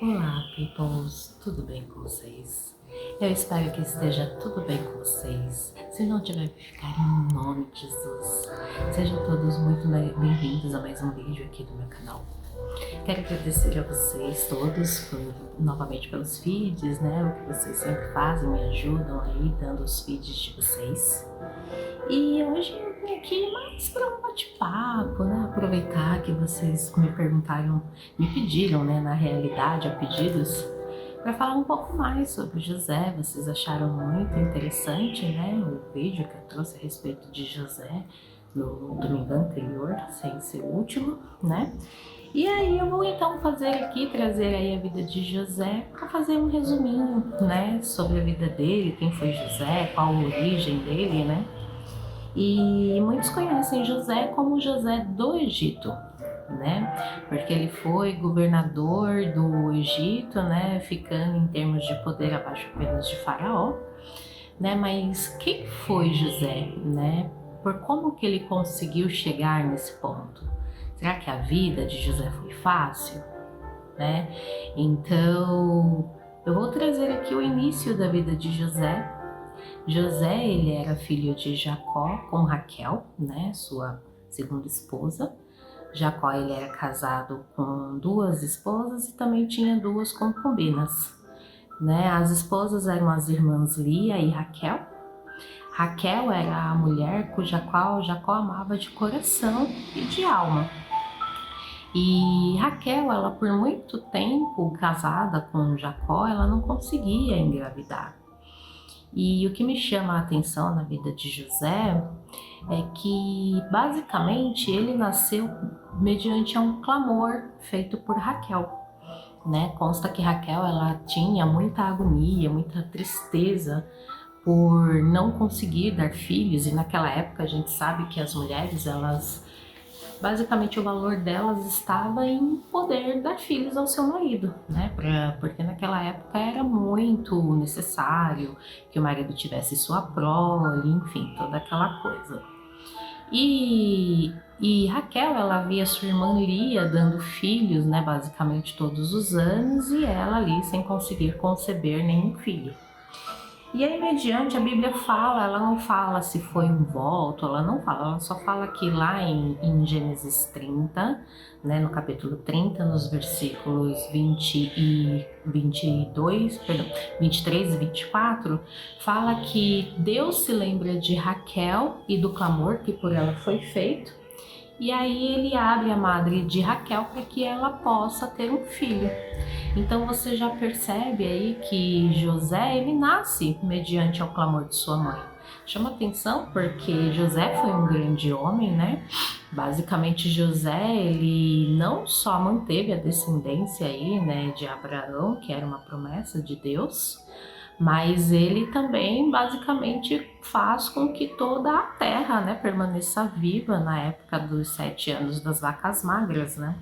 Olá, peoples! Tudo bem com vocês? Eu espero que esteja tudo bem com vocês. Se não tiver, ficar em nome de Jesus. Sejam todos muito bem-vindos a mais um vídeo aqui do meu canal. Quero agradecer a vocês todos novamente pelos feeds, né? O que vocês sempre fazem, me ajudam aí, dando os feeds de vocês. E hoje eu vim aqui mais para um bate-papo, né? Aproveitar que vocês me perguntaram, me pediram, né? Na realidade, a pedidos, para falar um pouco mais sobre José. Vocês acharam muito interessante, né? O vídeo que eu trouxe a respeito de José no domingo anterior, sem ser o último, né? E aí eu vou então trazer aí a vida de José para fazer um resuminho, né? Sobre a vida dele, quem foi José, qual a origem dele, né? E muitos conhecem José como José do Egito, né? Porque ele foi governador do Egito, né? Ficando em termos de poder abaixo apenas de Faraó, né? Mas quem foi José, né? Por como que ele conseguiu chegar nesse ponto? Será que a vida de José foi fácil, né? Então, eu vou trazer aqui o início da vida de José. José, ele era filho de Jacó com Raquel, né, sua segunda esposa. Jacó, ele era casado com duas esposas e também tinha duas concubinas, né? As esposas eram as irmãs Lia e Raquel. Raquel era a mulher cuja qual Jacó amava de coração e de alma. E Raquel, ela por muito tempo casada com Jacó, ela não conseguia engravidar. E o que me chama a atenção na vida de José é que basicamente ele nasceu mediante um clamor feito por Raquel, né? Consta que Raquel, ela tinha muita agonia, muita tristeza por não conseguir dar filhos, e naquela época a gente sabe que as mulheres, elas basicamente o valor delas estava em poder dar filhos ao seu marido, né? Porque naquela época era muito necessário que o marido tivesse sua prole, enfim, toda aquela coisa. E Raquel, ela via sua irmã Lia dando filhos, né, basicamente todos os anos, e ela ali sem conseguir conceber nenhum filho. E aí, mediante, a Bíblia fala, ela não fala se foi um voto, ela não fala, ela só fala que lá em Gênesis 30, né, no capítulo 30, nos versículos 20 e 22, perdão, 23 e 24, fala que Deus se lembra de Raquel e do clamor que por ela foi feito, e aí ele abre a madre de Raquel para que ela possa ter um filho. Então você já percebe aí que José, ele nasce mediante ao clamor de sua mãe. Chama atenção porque José foi um grande homem, né? Basicamente José, ele não só manteve a descendência aí, né, de Abraão, que era uma promessa de Deus, mas ele também basicamente faz com que toda a terra, né, permaneça viva na época dos 7 anos das vacas magras, né?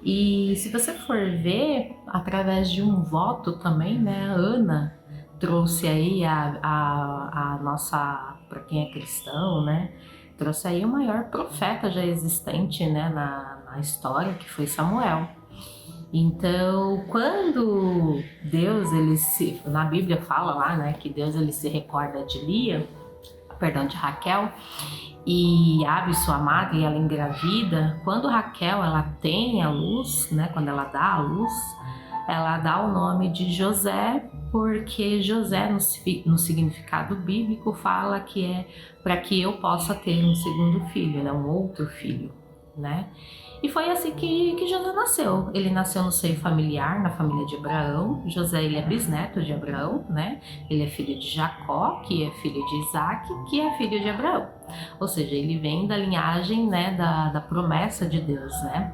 E se você for ver, através de um voto também, né, a Ana trouxe aí a nossa, para quem é cristão, né, trouxe aí o maior profeta já existente, né, na história, que foi Samuel. Então, quando Deus, na Bíblia fala lá, né, que Deus ele se recorda de de Raquel, e abre sua madre e ela engravida, quando Raquel ela tem a luz, né, quando ela dá a luz, ela dá o nome de José, porque José no significado bíblico fala que é para que eu possa ter um segundo filho, né, um outro filho, né? E foi assim que José nasceu. Ele nasceu no seio familiar, na família de Abraão. José, ele é bisneto de Abraão, né? Ele é filho de Jacó, que é filho de Isaac, que é filho de Abraão. Ou seja, ele vem da linhagem, né, da promessa de Deus, né?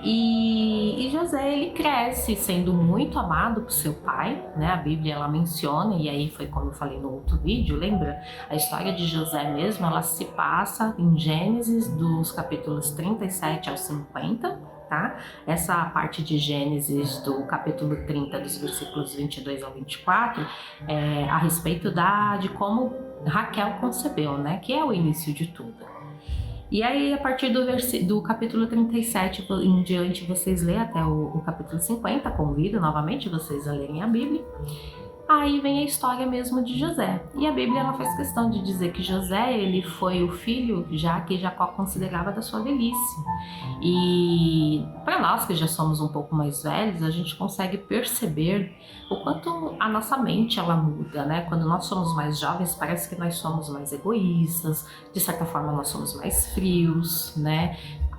E José, ele cresce sendo muito amado por seu pai, né? A Bíblia, ela menciona, e aí foi como eu falei no outro vídeo, lembra? A história de José mesmo, ela se passa em Gênesis, dos capítulos 37 ao 50, tá? Essa parte de Gênesis, do capítulo 30, dos versículos 22 ao 24, é a respeito de como Raquel concebeu, né? Que é o início de tudo. E aí, a partir do capítulo 37 em diante, vocês lêem até o capítulo 50, convido novamente vocês a lerem a Bíblia. Aí vem a história mesmo de José. E a Bíblia ela faz questão de dizer que José ele foi o filho já que Jacó considerava da sua velhice. E para nós que já somos um pouco mais velhos, a gente consegue perceber o quanto a nossa mente ela muda, né? Quando nós somos mais jovens, parece que nós somos mais egoístas, de certa forma nós somos mais frios, né?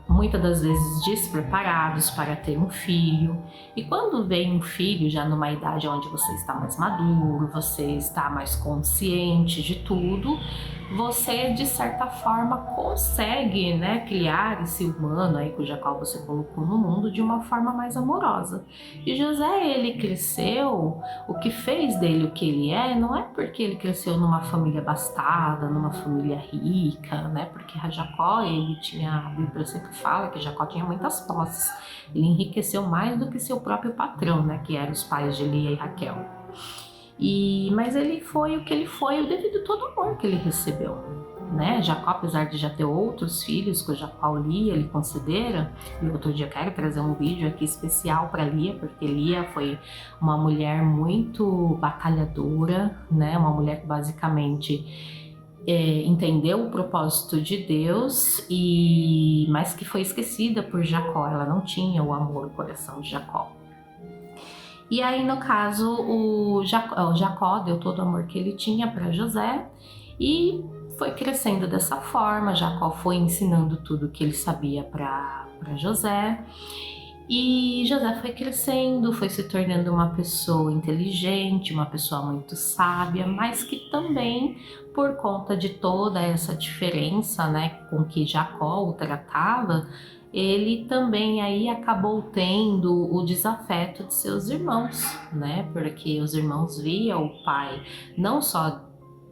Muitas das vezes despreparados para ter um filho. E quando vem um filho já numa idade onde você está mais maduro, você está mais consciente de tudo, você de certa forma consegue, né, criar esse humano aí que o Jacó você colocou no mundo de uma forma mais amorosa. E José, ele cresceu, o que fez dele o que ele é, não é porque ele cresceu numa família abastada, numa família rica, né, porque Jacó, ele tinha, a Bíblia sempre fala que Jacó tinha muitas posses, ele enriqueceu mais do que seu próprio patrão, né, que eram os pais de Lia e Raquel. Mas ele foi o que ele foi devido a todo o amor que ele recebeu, né? Jacó, apesar de já ter outros filhos que o Jacó Lia, ele considera, e outro dia eu quero trazer um vídeo aqui especial para Lia, porque Lia foi uma mulher muito batalhadora, né? Uma mulher que basicamente entendeu o propósito de Deus, mas que foi esquecida por Jacó, ela não tinha o amor no coração de Jacó. E aí, no caso, o Jacó deu todo o amor que ele tinha para José e foi crescendo dessa forma. Jacó foi ensinando tudo que ele sabia para José. E José foi crescendo, foi se tornando uma pessoa inteligente, uma pessoa muito sábia, mas que também, por conta de toda essa diferença, né, com que Jacó o tratava, ele também aí acabou tendo o desafeto de seus irmãos, né? Porque os irmãos viam o pai não só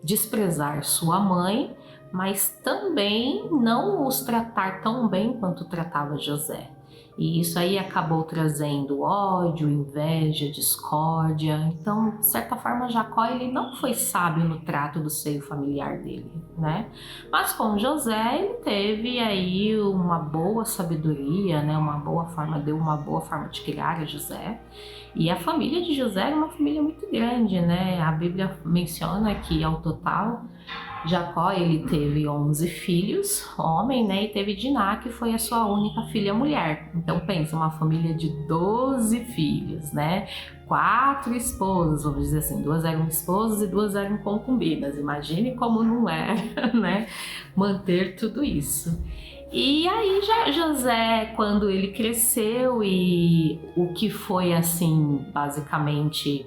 desprezar sua mãe, mas também não os tratar tão bem quanto tratava José. E isso aí acabou trazendo ódio, inveja, discórdia. Então, de certa forma, Jacó ele não foi sábio no trato do seio familiar dele, né? Mas com José ele teve aí uma boa sabedoria, né? Deu uma boa forma de criar a José. E a família de José era uma família muito grande, né? A Bíblia menciona que ao total Jacó ele teve 11 filhos, homem, né? E teve Diná, que foi a sua única filha mulher. Então pensa, uma família de 12 filhos, né? 4 esposas, vamos dizer assim, 2 eram esposas e 2 eram concubinas. Imagine como não é, né? Manter tudo isso. E aí já José, quando ele cresceu e o que foi assim, basicamente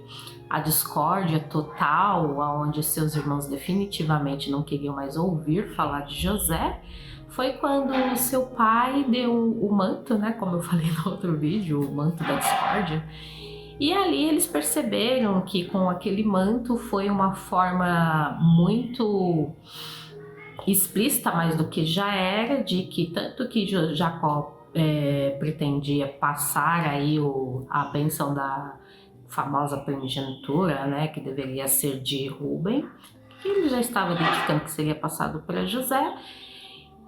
a discórdia total, onde seus irmãos definitivamente não queriam mais ouvir falar de José, foi quando seu pai deu o manto, né, como eu falei no outro vídeo, o manto da discórdia. E ali eles perceberam que com aquele manto foi uma forma muito explícita, mais do que já era, de que tanto que Jacó pretendia passar aí a bênção da famosa primogenitura, né, que deveria ser de Rúben, que ele já estava identificando que seria passado para José.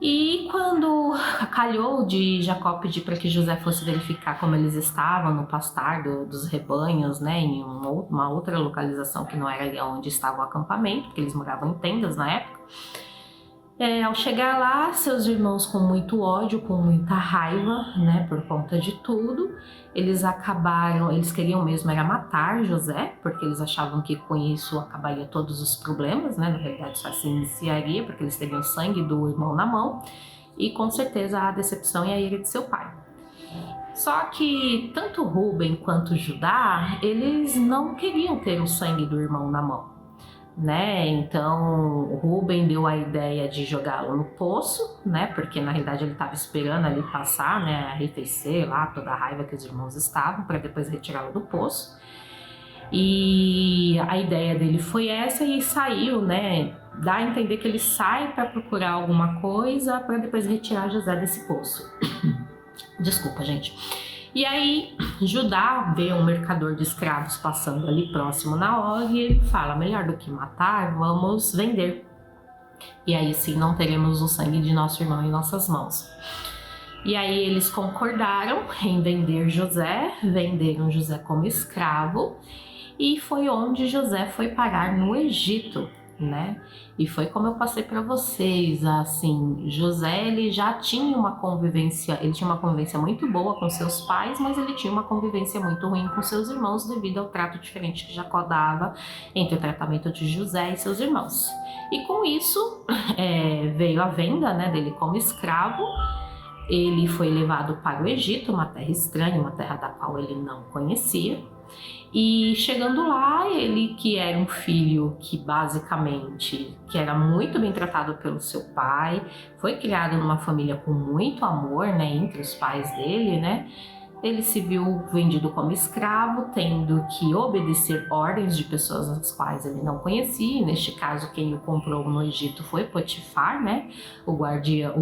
E quando calhou de Jacó pedir para que José fosse verificar como eles estavam no pastar dos rebanhos, né, em uma outra localização que não era ali onde estava o acampamento, porque eles moravam em tendas na época. Ao chegar lá, seus irmãos com muito ódio, com muita raiva, né, por conta de tudo, eles queriam mesmo era matar José, porque eles achavam que com isso acabaria todos os problemas, né, na realidade só se iniciaria, porque eles teriam sangue do irmão na mão, e com certeza a decepção e a ira de seu pai. Só que tanto Rúben quanto Judá, eles não queriam ter o sangue do irmão na mão, né? Então Rúben deu a ideia de jogá-lo no poço, né? Porque na realidade ele estava esperando ali passar, né? Arrefecer lá toda a raiva que os irmãos estavam para depois retirá-lo do poço. E a ideia dele foi essa e saiu, né? Dá a entender que ele sai para procurar alguma coisa para depois retirar José desse poço. Desculpa, gente. E aí Judá vê um mercador de escravos passando ali próximo na hora e ele fala, melhor do que matar, vamos vender. E aí sim não teremos o sangue de nosso irmão em nossas mãos. E aí eles concordaram em vender José, venderam José como escravo, e foi onde José foi parar no Egito, né? E foi como eu passei para vocês, assim, José ele já tinha uma convivência, muito boa com seus pais, mas ele tinha uma convivência muito ruim com seus irmãos devido ao trato diferente que Jacó dava entre o tratamento de José e seus irmãos. E com isso veio a venda, né, dele como escravo. Ele foi levado para o Egito, uma terra estranha, uma terra da qual ele não conhecia. E chegando lá, ele que era um filho que era muito bem tratado pelo seu pai, foi criado numa família com muito amor, né, entre os pais dele, né? Ele se viu vendido como escravo, tendo que obedecer ordens de pessoas as quais ele não conhecia. Neste caso, quem o comprou no Egito foi Potifar, né? O guardião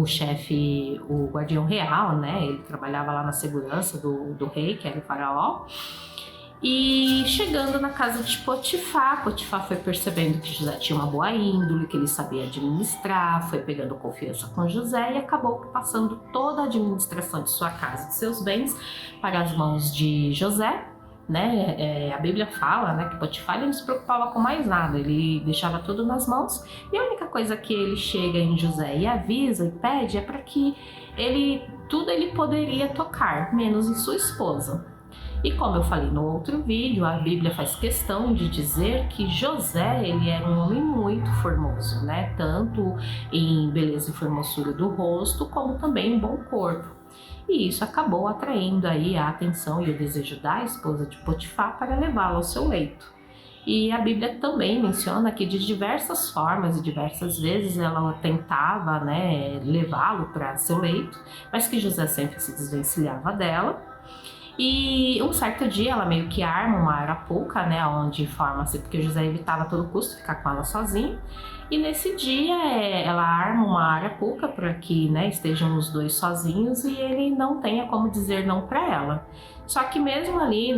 real, né? Ele trabalhava lá na segurança do rei, que era o faraó. E chegando na casa de Potifar, Potifar foi percebendo que José tinha uma boa índole, que ele sabia administrar, foi pegando confiança com José e acabou passando toda a administração de sua casa, de seus bens, para as mãos de José, né? A Bíblia fala, né, que Potifar ele não se preocupava com mais nada, ele deixava tudo nas mãos, e a única coisa que ele chega em José e avisa e pede é para que tudo ele poderia tocar, menos em sua esposa. E como eu falei no outro vídeo, a Bíblia faz questão de dizer que José, ele era um homem muito formoso, né? Tanto em beleza e formosura do rosto, como também em bom corpo. E isso acabou atraindo aí a atenção e o desejo da esposa de Potifar para levá-lo ao seu leito. E a Bíblia também menciona que de diversas formas e diversas vezes ela tentava, né, levá-lo para seu leito, mas que José sempre se desvencilhava dela. E um certo dia ela meio que arma uma arapuca, né, onde forma-se, porque José evitava a todo custo ficar com ela sozinho. E nesse dia ela arma uma arapuca para que, né, estejam os dois sozinhos e ele não tenha como dizer não para ela. Só que mesmo ali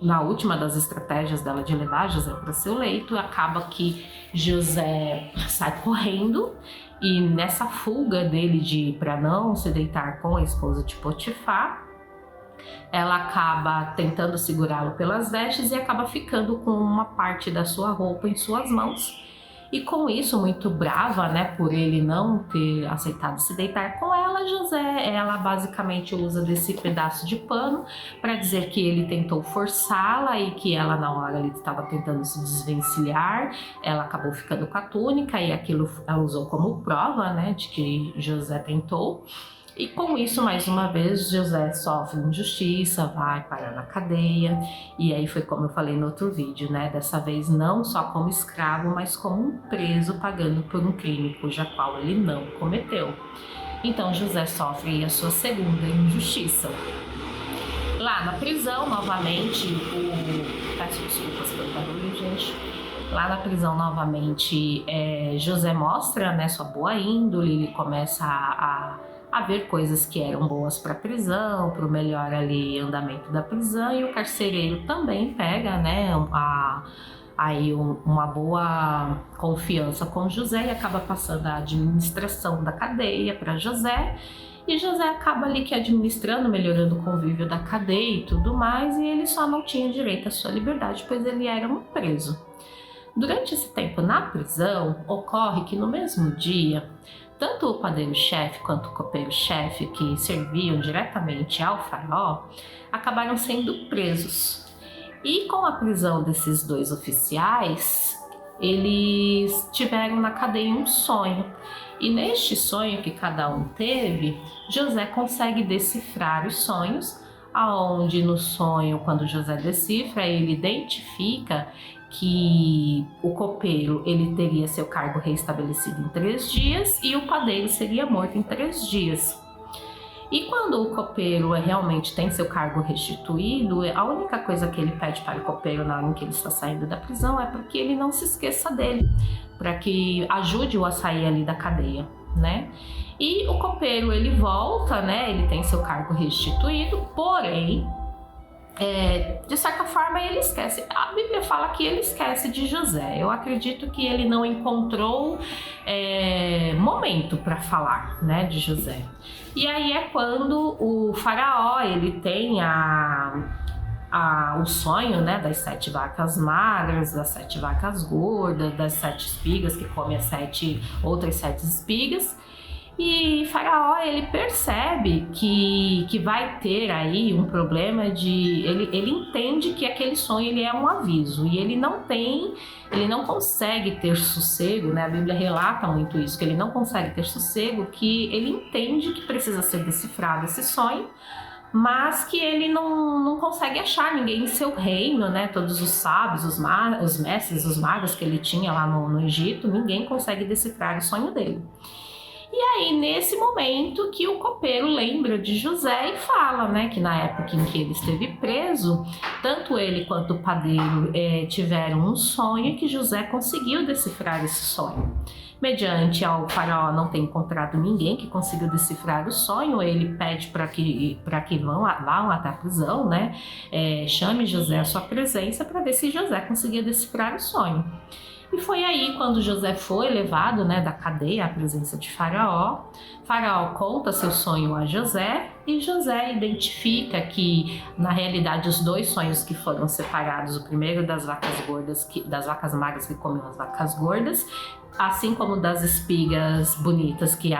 na última das estratégias dela de levar José para seu leito, acaba que José sai correndo. E nessa fuga dele para não se deitar com a esposa de Potifar, ela acaba tentando segurá-lo pelas vestes e acaba ficando com uma parte da sua roupa em suas mãos. E com isso, muito brava, né, por ele não ter aceitado se deitar com ela, ela basicamente usa desse pedaço de pano para dizer que ele tentou forçá-la e que ela na hora ele estava tentando se desvencilhar, ela acabou ficando com a túnica e aquilo ela usou como prova, né, de que José tentou. E com isso, mais uma vez, José sofre injustiça, vai parar na cadeia. E aí foi como eu falei no outro vídeo, né? Dessa vez não só como escravo, mas como um preso pagando por um crime cuja qual ele não cometeu. Então José sofre a sua segunda injustiça. Lá na prisão, novamente, peço desculpas pelo barulho, gente. Lá na prisão, novamente, José mostra, né, sua boa índole, ele começa a ver coisas que eram boas para a prisão, para o melhor ali andamento da prisão, e o carcereiro também pega, né, uma boa confiança com José e acaba passando a administração da cadeia para José. E José acaba ali que administrando, melhorando o convívio da cadeia e tudo mais, e ele só não tinha direito à sua liberdade, pois ele era um preso. Durante esse tempo na prisão, ocorre que no mesmo dia, tanto o padeiro-chefe quanto o copeiro-chefe, que serviam diretamente ao faraó, acabaram sendo presos. E com a prisão desses dois oficiais, eles tiveram na cadeia um sonho. E neste sonho que cada um teve, José consegue decifrar os sonhos, aonde no sonho, quando José decifra, ele identifica que o copeiro ele teria seu cargo reestabelecido em 3 dias e o padeiro seria morto em 3 dias. E quando o copeiro realmente tem seu cargo restituído, a única coisa que ele pede para o copeiro na hora em que ele está saindo da prisão é para que ele não se esqueça dele, para que ajude-o a sair ali da cadeia, né? E o copeiro ele volta, né? Ele tem seu cargo restituído, porém de certa forma ele esquece. A Bíblia fala que ele esquece de José. Eu acredito que ele não encontrou momento para falar, né, de José. E aí é quando o faraó ele tem o sonho, né, das 7 vacas magras, das 7 vacas gordas, das 7 espigas que come as outras 7 espigas. E Faraó, ele percebe que vai ter aí um problema ele entende que aquele sonho ele é um aviso e ele não consegue ter sossego, né? A Bíblia relata muito isso, que ele não consegue ter sossego, que ele entende que precisa ser decifrado esse sonho, mas que ele não consegue achar ninguém em seu reino, né? Todos os sábios, os mestres, os magos que ele tinha lá no Egito, ninguém consegue decifrar o sonho dele. E aí, nesse momento que o copeiro lembra de José e fala, né, que na época em que ele esteve preso, tanto ele quanto o padeiro tiveram um sonho e que José conseguiu decifrar esse sonho. Mediante ao faraó não ter encontrado ninguém que conseguiu decifrar o sonho, ele pede para que vão até a prisão, né, chame José à sua presença para ver se José conseguia decifrar o sonho. E foi aí quando José foi levado, né, da cadeia à presença de Faraó. Faraó conta seu sonho a José e José identifica que, na realidade, os 2 sonhos que foram separados, o primeiro das vacas gordas, das vacas magras que comem as vacas gordas, assim como das espigas bonitas que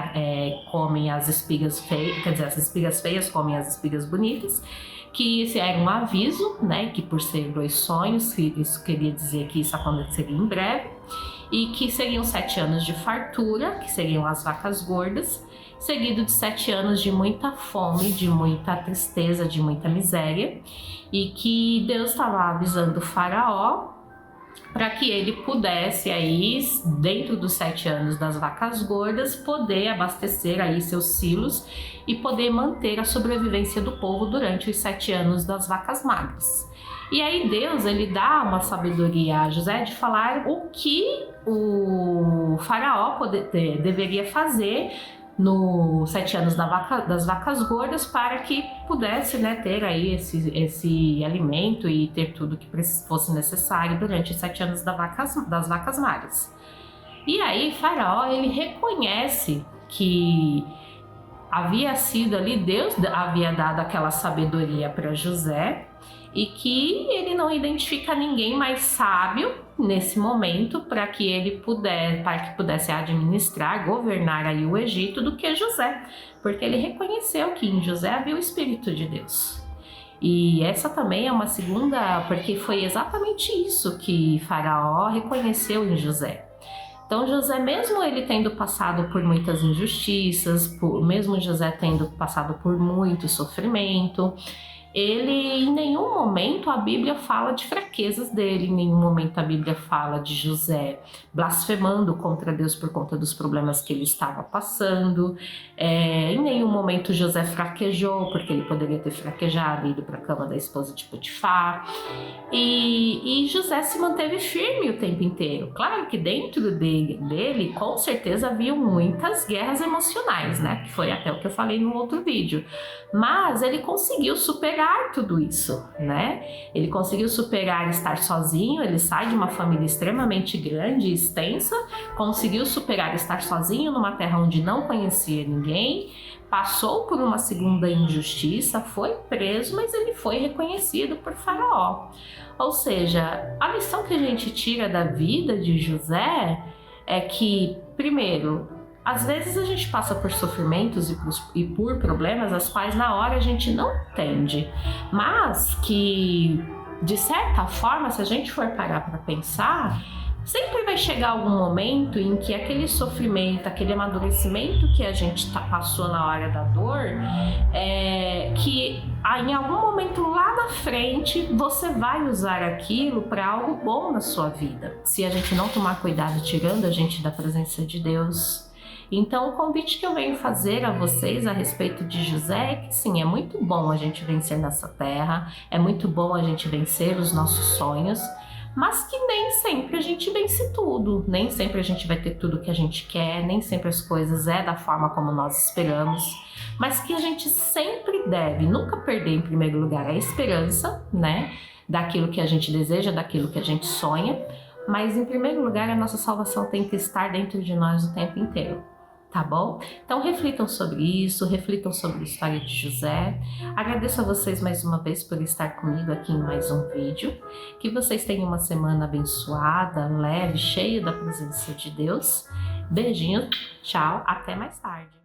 comem as espigas feias, quer dizer, as espigas feias comem as espigas bonitas, que esse era um aviso, né, que por ser 2 sonhos, isso queria dizer que isso aconteceria em breve, e que seriam 7 anos de fartura, que seriam as vacas gordas, seguido de 7 anos de muita fome, de muita tristeza, de muita miséria, e que Deus estava avisando o faraó para que ele pudesse aí, dentro dos 7 anos das vacas gordas, poder abastecer aí seus silos e poder manter a sobrevivência do povo durante os 7 anos das vacas magras. E aí Deus, ele dá uma sabedoria a José de falar o que o faraó deveria fazer nos 7 anos das vacas gordas para que pudesse, né, ter aí esse alimento e ter tudo que fosse necessário durante os 7 anos das vacas magras. E aí Faraó, ele reconhece que havia sido ali, Deus havia dado aquela sabedoria para José e que ele não identifica ninguém mais sábio nesse momento para que pudesse administrar, governar aí o Egito do que José, porque ele reconheceu que em José havia o Espírito de Deus. E essa também é uma segunda, porque foi exatamente isso que Faraó reconheceu em José. Então José, mesmo ele tendo passado por muitas injustiças, mesmo José tendo passado por muito sofrimento, ele, em nenhum momento a Bíblia fala de fraquezas dele, em nenhum momento a Bíblia fala de José blasfemando contra Deus por conta dos problemas que ele estava passando. Em nenhum momento José fraquejou, porque ele poderia ter fraquejado e ido para a cama da esposa de Potifar. E José se manteve firme o tempo inteiro. Claro que dentro dele com certeza havia muitas guerras emocionais, né? Que foi até o que eu falei no outro vídeo. Mas ele conseguiu superar tudo isso, né? Ele conseguiu superar estar sozinho, ele sai de uma família extremamente grande e extensa, conseguiu superar estar sozinho numa terra onde não conhecia ninguém, passou por uma segunda injustiça, foi preso, mas ele foi reconhecido por Faraó. Ou seja, a lição que a gente tira da vida de José é que, primeiro, às vezes a gente passa por sofrimentos e por problemas as quais na hora a gente não entende, mas que, de certa forma, se a gente for parar para pensar, sempre vai chegar algum momento em que aquele sofrimento, aquele amadurecimento que a gente passou na hora da dor, que em algum momento lá na frente você vai usar aquilo para algo bom na sua vida, se a gente não tomar cuidado tirando a gente da presença de Deus. Então o convite que eu venho fazer a vocês a respeito de José é que sim, é muito bom a gente vencer nessa terra, é muito bom a gente vencer os nossos sonhos, mas que nem sempre a gente vence tudo, nem sempre a gente vai ter tudo que a gente quer, nem sempre as coisas é da forma como nós esperamos, mas que a gente sempre deve nunca perder em primeiro lugar a esperança, né, daquilo que a gente deseja, daquilo que a gente sonha, mas em primeiro lugar a nossa salvação tem que estar dentro de nós o tempo inteiro. Tá bom? Então reflitam sobre isso, reflitam sobre a história de José. Agradeço a vocês mais uma vez por estar comigo aqui em mais um vídeo. Que vocês tenham uma semana abençoada, leve, cheia da presença de Deus. Beijinho, tchau, até mais tarde.